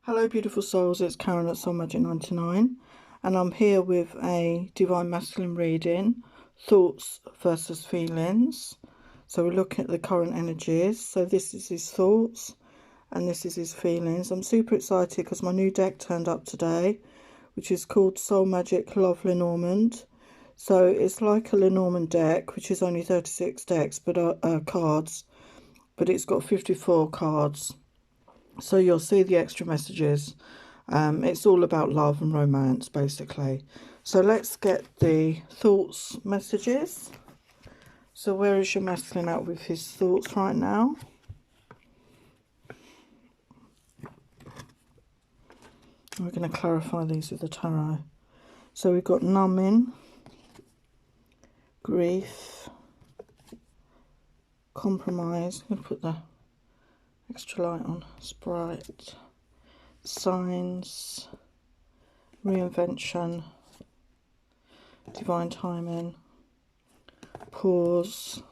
Hello beautiful souls, it's Karen at Soul Magic 99 and I'm here with a Divine Masculine reading, thoughts versus feelings. So we're looking at the current energies. So this is his thoughts and this is his feelings. I'm super excited because my new deck turned up today, which is called Soul Magic Love Lenormand. So it's like a Lenormand deck, which is only 36 decks, but cards, but it's got 54 cards. So you'll see the extra messages. It's all about love and romance, basically. So let's get the thoughts messages. So where is your masculine at with his thoughts right now? We're going to clarify these with the tarot. So we've got numbing, grief, compromise. I'm going to put the extra light on. Sprite, signs, reinvention, divine timing, pause,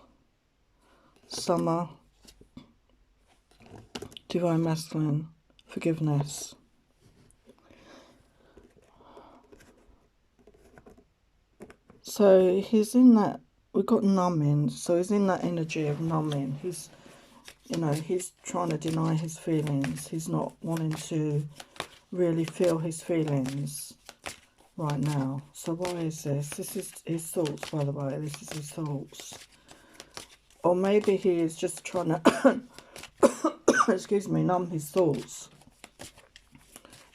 summer, divine masculine, forgiveness. So he's in that, we've got numbing, so he's in that energy of numbing. He's, you know, he's trying to deny his feelings. He's not wanting to really feel his feelings right now. So why is this? This is his thoughts, by the way. This is his thoughts. Or maybe he is just trying to, excuse me, numb his thoughts.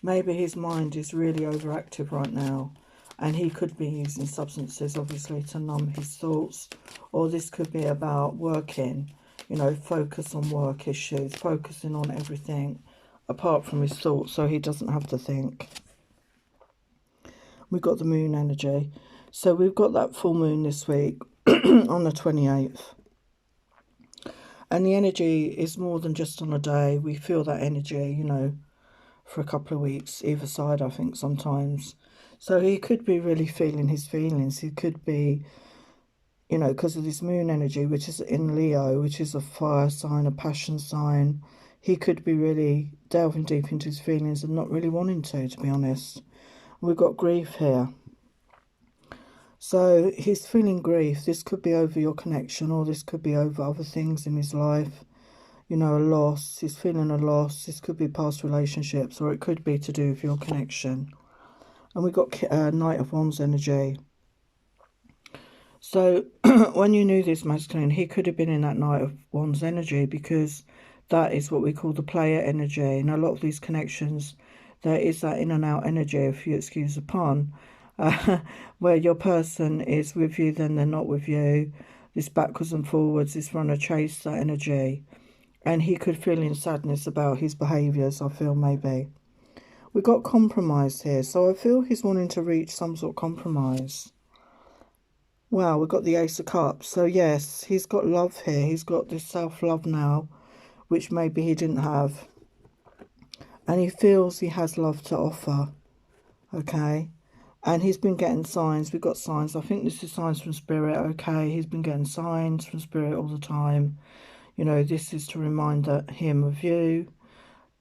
Maybe his mind is really overactive right now. And he could be using substances, obviously, to numb his thoughts. Or this could be about working, you know, focus on work issues, focusing on everything apart from his thoughts so he doesn't have to think. We've got the moon energy. So we've got that full moon this week on the 28th. And the energy is more than just on a day. We feel that energy, you know, for a couple of weeks, either side, I think, sometimes. So he could be really feeling his feelings. He could be, you know, because of this moon energy, which is in Leo, which is a fire sign, a passion sign. He could be really delving deep into his feelings and not really wanting to be honest. We've got grief here. So he's feeling grief. This could be over your connection, or this could be over other things in his life. You know, a loss. He's feeling a loss. This could be past relationships, or it could be to do with your connection. And we've got Knight of Wands energy. So when you knew this masculine, he could have been in that Knight of Wands energy, because that is what we call the player energy. And a lot of these connections, there is that in and out energy, if you excuse the pun, where your person is with you, then they're not with you. This backwards and forwards, this runner chase, that energy. And he could feel in sadness about his behaviours, I feel, maybe. We've got compromise here. So I feel he's wanting to reach some sort of compromise. Wow, we've got the Ace of Cups. So yes, he's got love here. He's got this self-love now, which maybe he didn't have. And he feels he has love to offer. Okay. And he's been getting signs. We've got signs. I think this is signs from Spirit. Okay. He's been getting signs from Spirit all the time. You know, this is to remind him of you.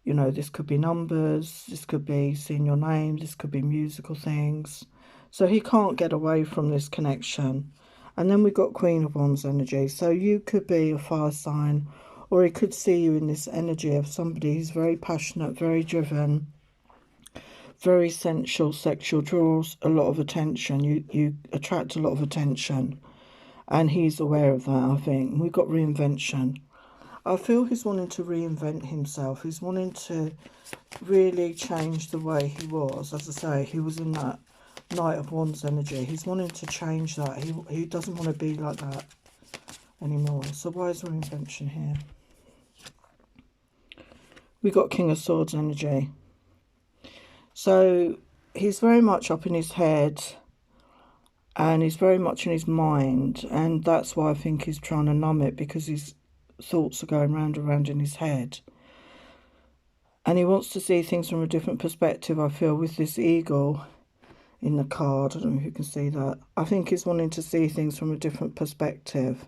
You know, this could be numbers. This could be seeing your name. This could be musical things. So he can't get away from this connection. And then we've got Queen of Wands energy. So you could be a fire sign, or he could see you in this energy of somebody who's very passionate, very driven, very sensual, sexual, draws a lot of attention. You attract a lot of attention. And he's aware of that, I think. We've got reinvention. I feel he's wanting to reinvent himself. He's wanting to really change the way he was. As I say, he was in that Knight of Wands energy. He's wanting to change that. He doesn't want to be like that anymore. So why is reinvention here? We got King of Swords energy. So he's very much up in his head, and he's very much in his mind, and that's why I think he's trying to numb it, because his thoughts are going round and round in his head. And he wants to see things from a different perspective, I feel, with this eagle in the card. I don't know if you can see that. I think he's wanting to see things from a different perspective.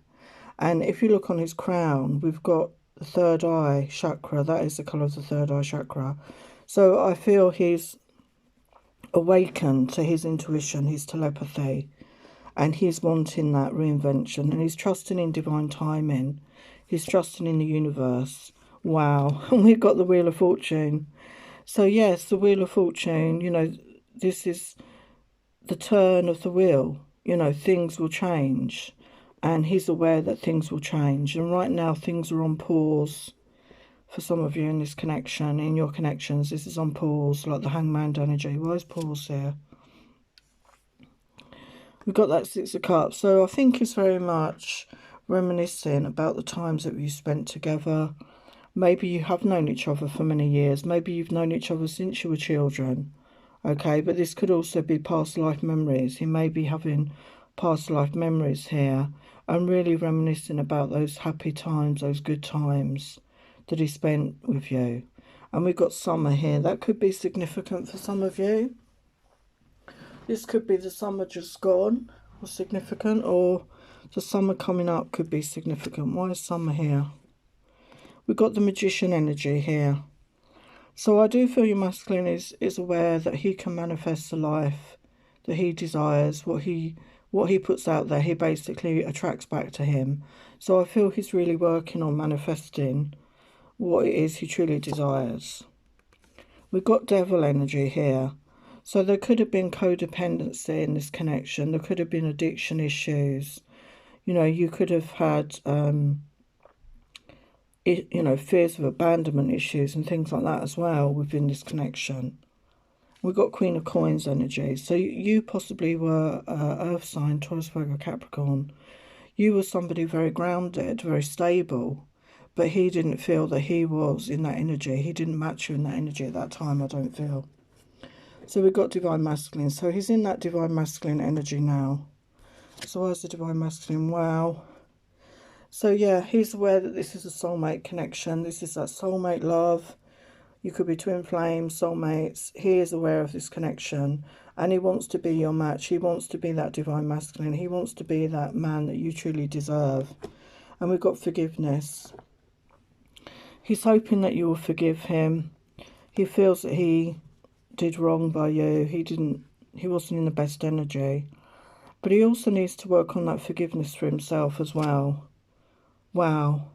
And if you look on his crown, we've got the third eye chakra. That is the colour of the third eye chakra. So I feel he's awakened to his intuition, his telepathy, and he's wanting that reinvention, and he's trusting in divine timing. He's trusting in the universe. Wow. And we've got the Wheel of Fortune. So yes, the Wheel of Fortune, this is the turn of the wheel. Things will change, and he's aware that things will change. And right now things are on pause for some of you in this connection, in your connections. This is on pause, like the Hangman energy. Why is pause here? We've got that Six of Cups. So I think it's very much reminiscing about the times that we spent together. Maybe you have known each other for many years. Maybe you've known each other since you were children. Okay, but this could also be past life memories. He may be having past life memories here and really reminiscing about those happy times, those good times that he spent with you. And we've got summer here. That could be significant for some of you. This could be the summer just gone or significant, or the summer coming up could be significant. Why is summer here? We've got the Magician energy here. So I do feel your masculine is aware that he can manifest the life that he desires. What he puts out there, he basically attracts back to him. So I feel he's really working on manifesting what it is he truly desires. We've got Devil energy here. So there could have been codependency in this connection. There could have been addiction issues. You could have had fears of abandonment issues and things like that as well within this connection. We've got Queen of Coins energy. So you possibly were Earth sign, Taurus, Virgo, Capricorn. You were somebody very grounded, very stable, but he didn't feel that he was in that energy. He didn't match you in that energy at that time, I don't feel. So we've got Divine Masculine. So he's in that Divine Masculine energy now. So where's the Divine Masculine? Wow. So yeah, he's aware that this is a soulmate connection. This is that soulmate love. You could be twin flames, soulmates. He is aware of this connection, and he wants to be your match. He wants to be that Divine Masculine. He wants to be that man that you truly deserve. And we've got forgiveness. He's hoping that you will forgive him. He feels that he did wrong by you. He wasn't in the best energy. But he also needs to work on that forgiveness for himself as well. Wow.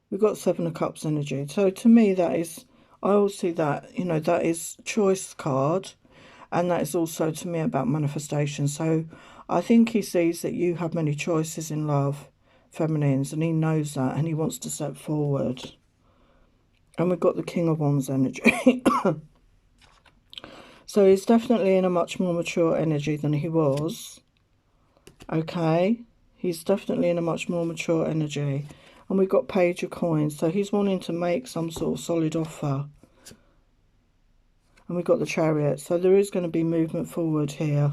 We've got Seven of Cups energy. So to me, that is, I always see that, that is choice card. And that is also to me about manifestation. So I think he sees that you have many choices in love, feminines, and he knows that, and he wants to step forward. And we've got the King of Wands energy. So he's definitely in a much more mature energy than he was. Okay. He's definitely in a much more mature energy. And we've got Page of Coins. So he's wanting to make some sort of solid offer. And we've got the Chariot. So there is going to be movement forward here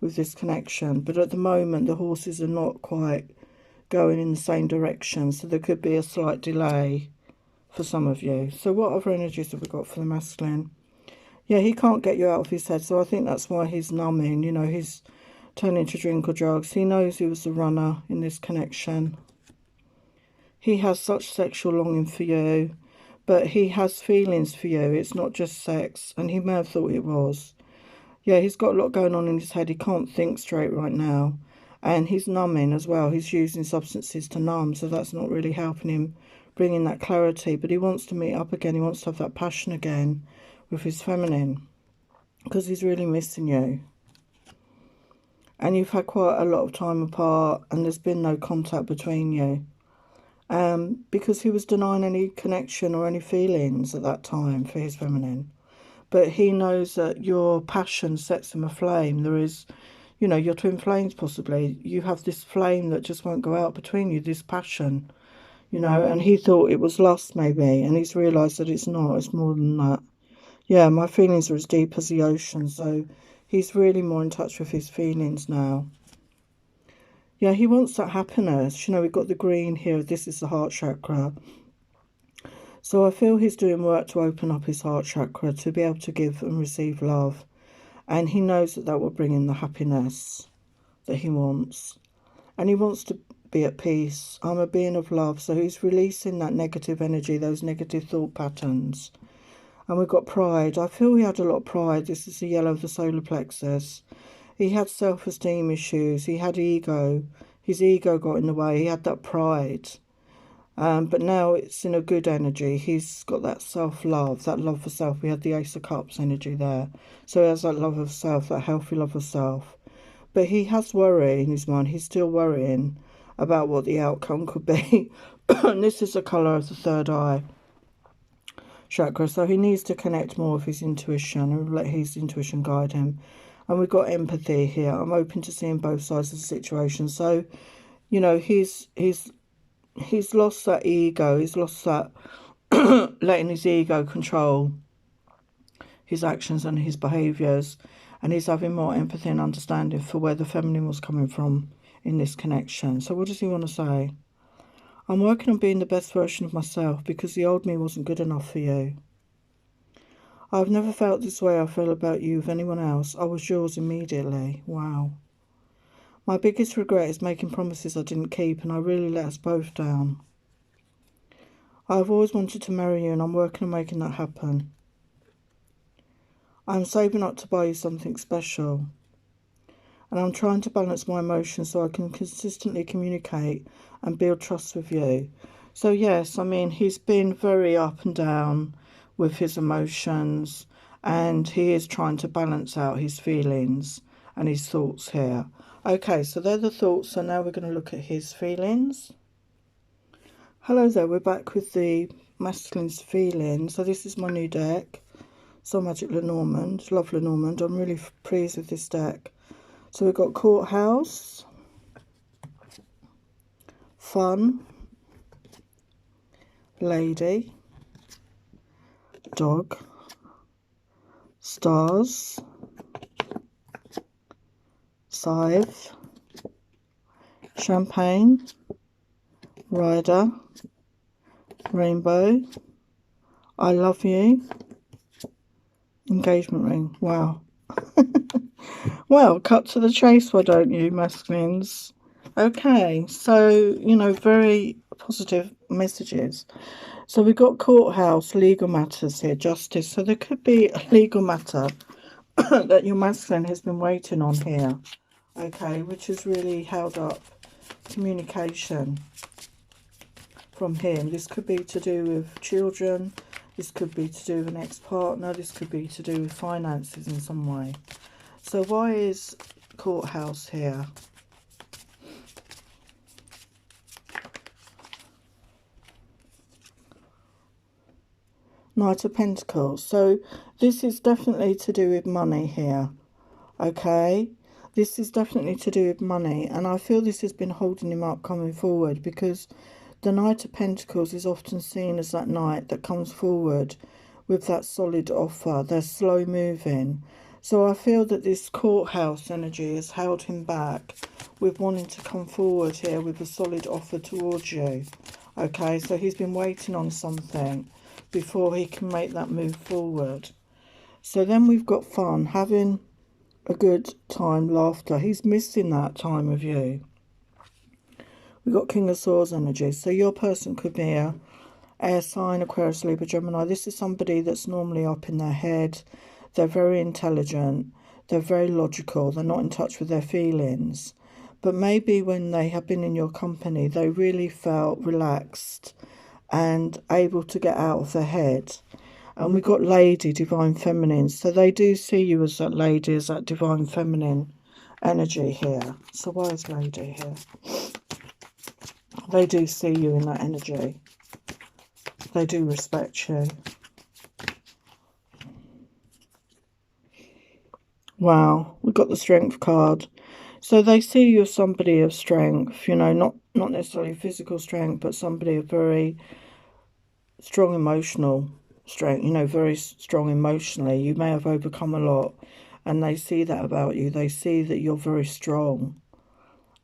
with this connection. But at the moment, the horses are not quite going in the same direction. So there could be a slight delay for some of you. So what other energies have we got for the masculine? Yeah, he can't get you out of his head. So I think that's why he's numbing. He's turning to drink or drugs. He knows he was the runner in this connection. He has such sexual longing for you, but he has feelings for you. It's not just sex, and he may have thought it was. Yeah, he's got a lot going on in his head. He can't think straight right now, and he's numbing as well. He's using substances to numb, so that's not really helping him bring in that clarity, but he wants to meet up again. He wants to have that passion again with his feminine, because he's really missing you. And you've had quite a lot of time apart, and there's been no contact between you. Because he was denying any connection or any feelings at that time for his feminine. But he knows that your passion sets him aflame. There is, your twin flames possibly. You have this flame that just won't go out between you, this passion, and he thought it was lust maybe, and he's realised that it's not, it's more than that. Yeah, my feelings are as deep as the ocean, so he's really more in touch with his feelings now. Yeah, he wants that happiness. We've got the green here. This is the heart chakra. So I feel he's doing work to open up his heart chakra to be able to give and receive love. And he knows that that will bring in the happiness that he wants. And he wants to be at peace. I'm a being of love. So he's releasing that negative energy, those negative thought patterns. And we've got pride. I feel he had a lot of pride. This is the yellow of the solar plexus. He had self-esteem issues. He had ego. His ego got in the way. He had that pride. But now it's in a good energy. He's got that self-love, that love for self. We had the Ace of Cups energy there. So he has that love of self, that healthy love of self. But he has worry in his mind. He's still worrying about what the outcome could be. And this is the colour of the third eye chakra. So he needs to connect more with his intuition and let his intuition guide him. And we've got empathy here. I'm open to seeing both sides of the situation. So, you know, he's lost that ego. He's lost that letting his ego control his actions and his behaviours. And he's having more empathy and understanding for where the feminine was coming from in this connection. So what does he want to say? I'm working on being the best version of myself because the old me wasn't good enough for you. I've never felt this way I feel about you with anyone else. I was yours immediately. Wow. My biggest regret is making promises I didn't keep, and I really let us both down. I've always wanted to marry you, and I'm working on making that happen. I'm saving up to buy you something special. And I'm trying to balance my emotions so I can consistently communicate and build trust with you. So yes, I mean, he's been very up and down with his emotions, and he is trying to balance out his feelings and his thoughts here. Okay, so they're the thoughts, so now we're going to look at his feelings. Hello there, we're back with the masculine's feelings. So this is my new deck, Soul Magic Lenormand. Love Lenormand. I'm really pleased with this deck. So we've got courthouse, fun, lady, dog, stars, scythe, champagne, rider, rainbow, I love you, engagement ring. Wow. Well, cut to the chase, why don't you, masculines? Okay, so, you know, very positive messages. So we've got courthouse, legal matters here, justice. So there could be a legal matter that your masculine has been waiting on here, okay, which has really held up communication from him. This could be to do with children. This could be to do with an ex-partner. This could be to do with finances in some way. So why is courthouse here? Knight of Pentacles. So this is definitely to do with money here. Okay. This is definitely to do with money. And I feel this has been holding him up coming forward, because the Knight of Pentacles is often seen as that knight that comes forward with that solid offer. They're slow moving. So I feel that this courthouse energy has held him back with wanting to come forward here with a solid offer towards you. Okay, so he's been waiting on something before he can make that move forward. So then we've got fun, having a good time, laughter. He's missing that time with you. We've got King of Swords energy. So your person could be a air sign, Aquarius, Libra, Gemini. This is somebody that's normally up in their head. They're very intelligent. They're very logical. They're not in touch with their feelings. But maybe when they have been in your company, they really felt relaxed and able to get out of their head. And we've got lady, divine feminine. So they do see you as that lady, as that divine feminine energy here. So why is lady here? They do see you in that energy. They do respect you. Wow, we've got the strength card. So they see you as somebody of strength, you know, not necessarily physical strength, but somebody of very strong emotional strength, you know, very strong emotionally. You may have overcome a lot, and they see that about you. They see that you're very strong,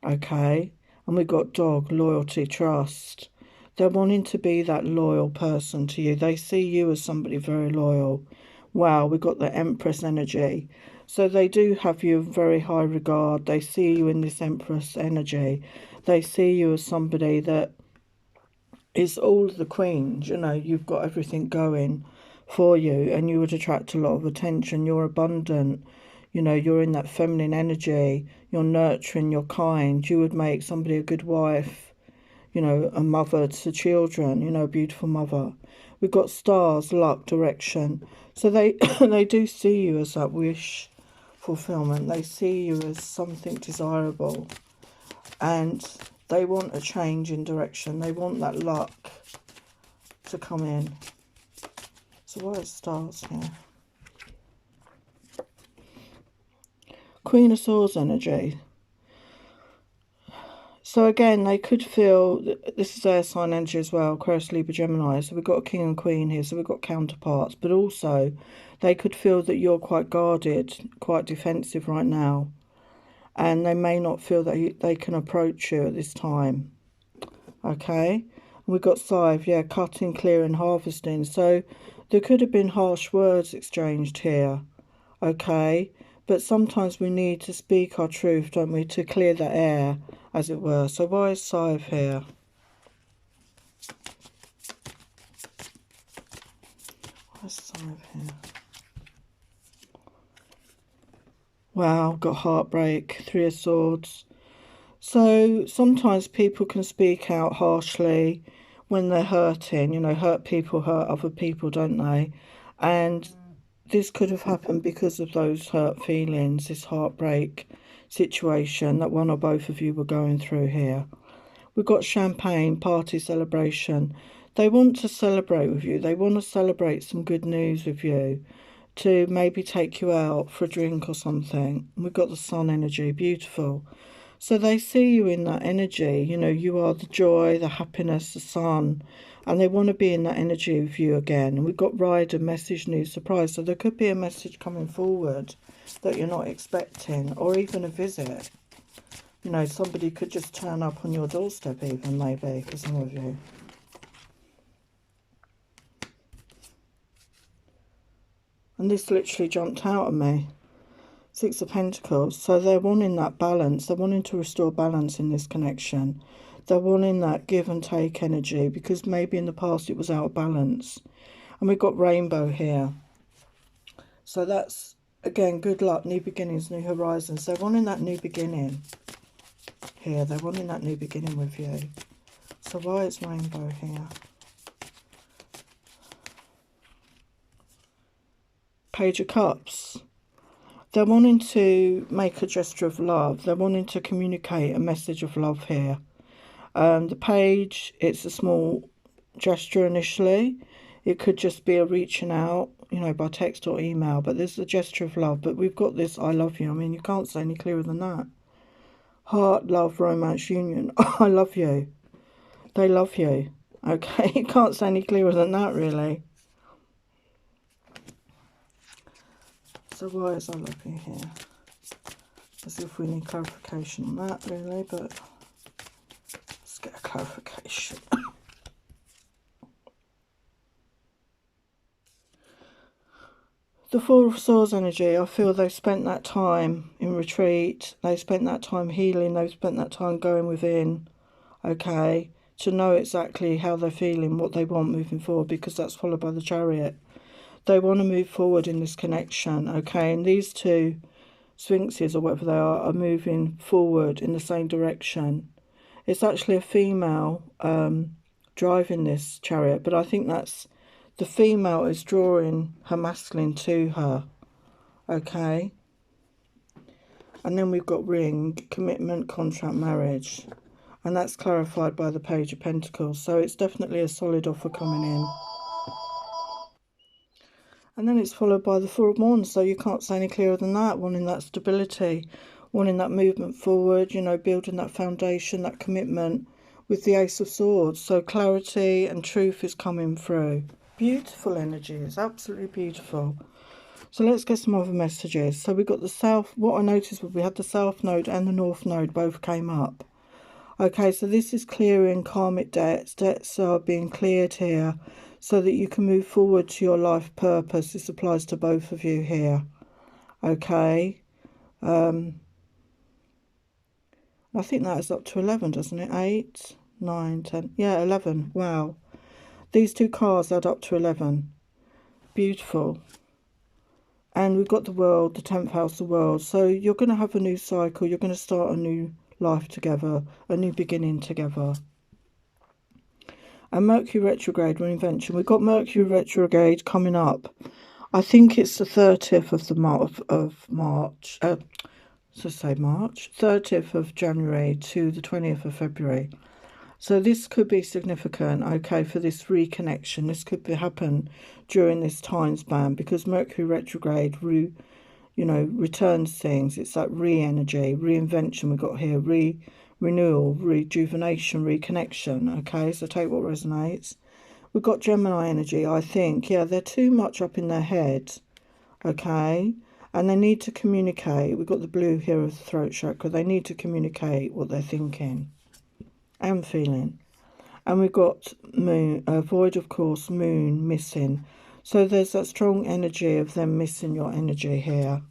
okay? And we've got dog, loyalty, trust. They're wanting to be that loyal person to you. They see you as somebody very loyal. Wow, we've got the Empress energy. So they do have you in very high regard. They see you in this Empress energy. They see you as somebody that is all the queens, you know, you've got everything going for you, and you would attract a lot of attention. You're abundant, you know, you're in that feminine energy, you're nurturing, you're kind. You would make somebody a good wife, you know, a mother to children, you know, a beautiful mother. We've got stars, luck, direction. So they they do see you as that wish fulfillment. They see you as something desirable, and they want a change in direction. They want that luck to come in. So why is stars here? Queen of Swords energy. So again, they could feel, this is air sign energy as well, Aquarius, Libra, Gemini. So we've got a king and queen here, so we've got counterparts. But also, they could feel that you're quite guarded, quite defensive right now. And they may not feel that they can approach you at this time. Okay? We've got scythe, yeah, cutting, clearing, harvesting. So there could have been harsh words exchanged here. Okay? But sometimes we need to speak our truth, don't we, to clear the air, as it were. So why is scythe here? Why is scythe here? Wow, got heartbreak, 3 of Swords. So sometimes people can speak out harshly when they're hurting. You know, hurt people hurt other people, don't they? And this could have happened because of those hurt feelings, this heartbreak situation that one or both of you were going through here. We've got champagne, party, celebration. They want to celebrate with you. They want to celebrate some good news with you, to maybe take you out for a drink or something. We've got the sun energy, beautiful. So they see you in that energy. You know, you are the joy, the happiness, the sun. And they want to be in that energy with you again. And we've got rider, message, news, surprise. So there could be a message coming forward that you're not expecting, or even a visit. You know, somebody could just turn up on your doorstep even, maybe, for some of you. And this literally jumped out at me. 6 of Pentacles. So they're wanting that balance. They're wanting to restore balance in this connection. They're wanting that give and take energy, because maybe in the past it was out of balance. And we've got rainbow here. So that's, again, good luck, new beginnings, new horizons. They're wanting that new beginning here. They're wanting that new beginning with you. So why is rainbow here? Page of Cups. They're wanting to make a gesture of love. They're wanting to communicate a message of love here. The page, it's a small gesture initially. It could just be a reaching out, you know, by text or email. But there's a gesture of love. But we've got this I love you. I mean, you can't say any clearer than that. Heart, love, romance, union. I love you. They love you. Okay, you can't say any clearer than that, really. So why is I love you here? As if we need clarification on that, really, but let's get a clarification. The Four of Swords energy, I feel they've spent that time in retreat, they've spent that time healing, they've spent that time going within, okay, to know exactly how they're feeling, what they want moving forward, because that's followed by the Chariot. They want to move forward in this connection, okay, and these two Sphinxes, or whatever they are moving forward in the same direction. It's actually a female driving this Chariot, but I think that's, the female is drawing her masculine to her, okay? And then we've got ring, commitment, contract, marriage. And that's clarified by the Page of Pentacles. So it's definitely a solid offer coming in. And then it's followed by the Four of Wands. So you can't say any clearer than that. Wanting that stability, wanting that movement forward, you know, building that foundation, that commitment with the Ace of Swords. So clarity and truth is coming through. Beautiful energy. It's absolutely beautiful. So let's get some other messages. So we've got the South. What I noticed was we had the South Node and the North Node both came up. Okay, so this is clearing karmic debts. Debts are being cleared here so that you can move forward to your life purpose. This applies to both of you here. Okay. And I think that is up to 11, doesn't it? 8, 9, 10. Yeah, 11. Wow. These two cards add up to 11. Beautiful. And we've got the world, the 10th house, the world. So you're going to have a new cycle. You're going to start a new life together, a new beginning together. And Mercury retrograde, reinvention. We've got Mercury retrograde coming up. I think it's the 30th of March. So say March. 30th of January to the 20th of February. So this could be significant, okay, for this reconnection. This could happen during this time span because Mercury retrograde, returns things. It's that re-energy, reinvention we've got here, renewal, rejuvenation, reconnection, okay? So take what resonates. We've got Gemini energy, I think. Yeah, they're too much up in their head, okay? And they need to communicate. We've got the blue here of the throat chakra. They need to communicate what they're thinking and feeling. And we've got moon, void, of course, moon missing. So there's that strong energy of them missing your energy here.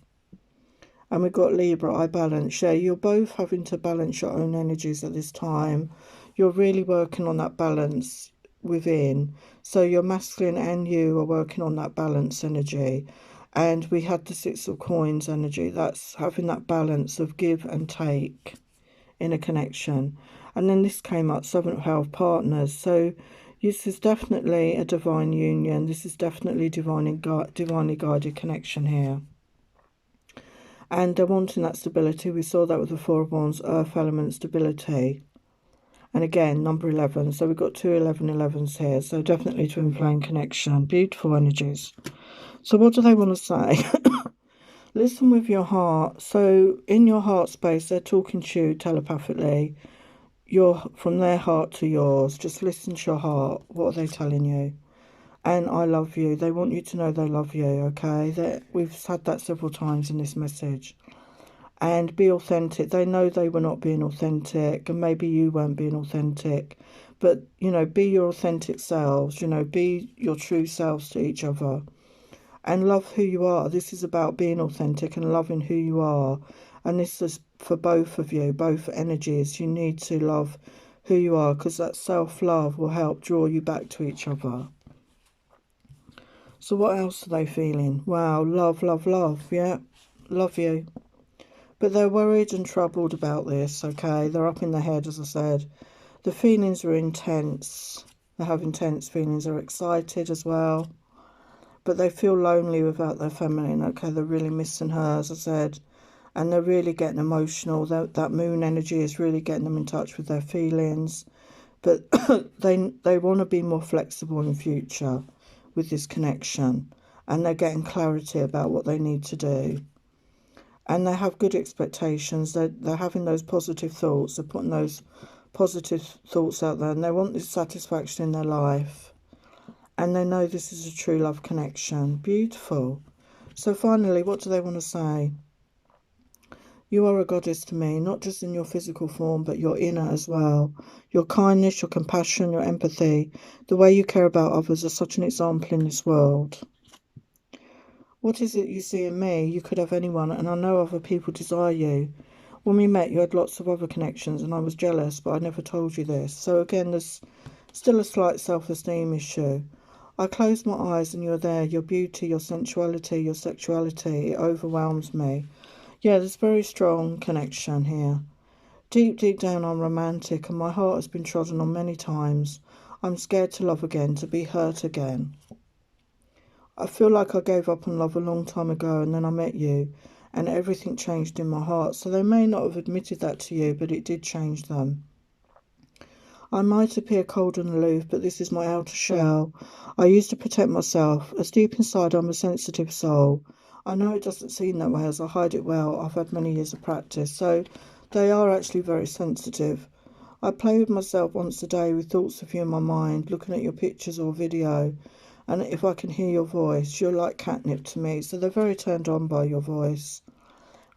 And we've got Libra, I balance. Yeah, you're both having to balance your own energies at this time. You're really working on that balance within. So your masculine and you are working on that balance energy. And we had the Six of Coins energy. That's having that balance of give and take in a connection. And then this came up, 7th house partners. So this is definitely a divine union. This is definitely divinely guided connection here. And they're wanting that stability. We saw that with the Four of Wands, earth element stability. And again, number 11. So we've got two 11s here. So definitely twin flame connection. Beautiful energies. So what do they want to say? Listen with your heart. So in your heart space, they're talking to you telepathically. You're from their heart to yours. Just listen to your heart. What are they telling you? And I love you. They want you to know they love you, okay? We've had that several times in this message. And be authentic. They know they were not being authentic, and maybe you weren't being authentic. But, be your authentic selves. Be your true selves to each other. And love who you are. This is about being authentic and loving who you are. And this is for both of you, both energies. You need to love who you are because that self-love will help draw you back to each other. So what else are they feeling? Wow, love, love, love. Yeah, love you. But they're worried and troubled about this, okay? They're up in their head, as I said. The feelings are intense. They have intense feelings. They're excited as well. But they feel lonely without their feminine, okay? They're really missing her, as I said. And they're really getting emotional. That moon energy is really getting them in touch with their feelings. But they want to be more flexible in the future with this connection. And they're getting clarity about what they need to do. And they have good expectations. They're having those positive thoughts. They're putting those positive thoughts out there. And they want this satisfaction in their life. And they know this is a true love connection. Beautiful. So finally, what do they want to say? You are a goddess to me, not just in your physical form, but your inner as well. Your kindness, your compassion, your empathy, the way you care about others are such an example in this world. What is it you see in me? You could have anyone, and I know other people desire you. When we met, you had lots of other connections, and I was jealous, but I never told you this. So again, there's still a slight self-esteem issue. I close my eyes and you're there. Your beauty, your sensuality, your sexuality, it overwhelms me. Yeah, there's very strong connection here. Deep, deep down, I'm romantic, and my heart has been trodden on many times. I'm scared to love again, to be hurt again. I feel like I gave up on love a long time ago, and then I met you, and everything changed in my heart. So they may not have admitted that to you, but it did change them. I might appear cold and aloof, but this is my outer shell. I used to protect myself, as deep inside I'm a sensitive soul. I know it doesn't seem that way as I hide it well. I've had many years of practice, so they are actually very sensitive. I play with myself once a day with thoughts of you in my mind, looking at your pictures or video, and if I can hear your voice, you're like catnip to me, so they're very turned on by your voice.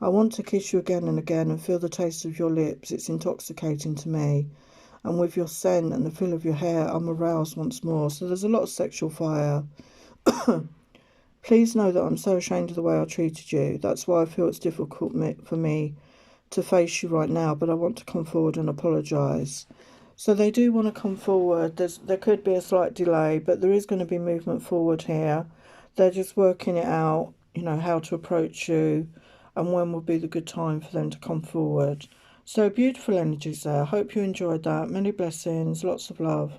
I want to kiss you again and again and feel the taste of your lips. It's intoxicating to me. And with your scent and the feel of your hair, I'm aroused once more. So there's a lot of sexual fire. Please know that I'm so ashamed of the way I treated you. That's why I feel it's difficult for me to face you right now, but I want to come forward and apologise. So they do want to come forward. There could be a slight delay, but there is going to be movement forward here. They're just working it out, you know, how to approach you and when will be the good time for them to come forward. So beautiful energies there. I hope you enjoyed that. Many blessings, lots of love.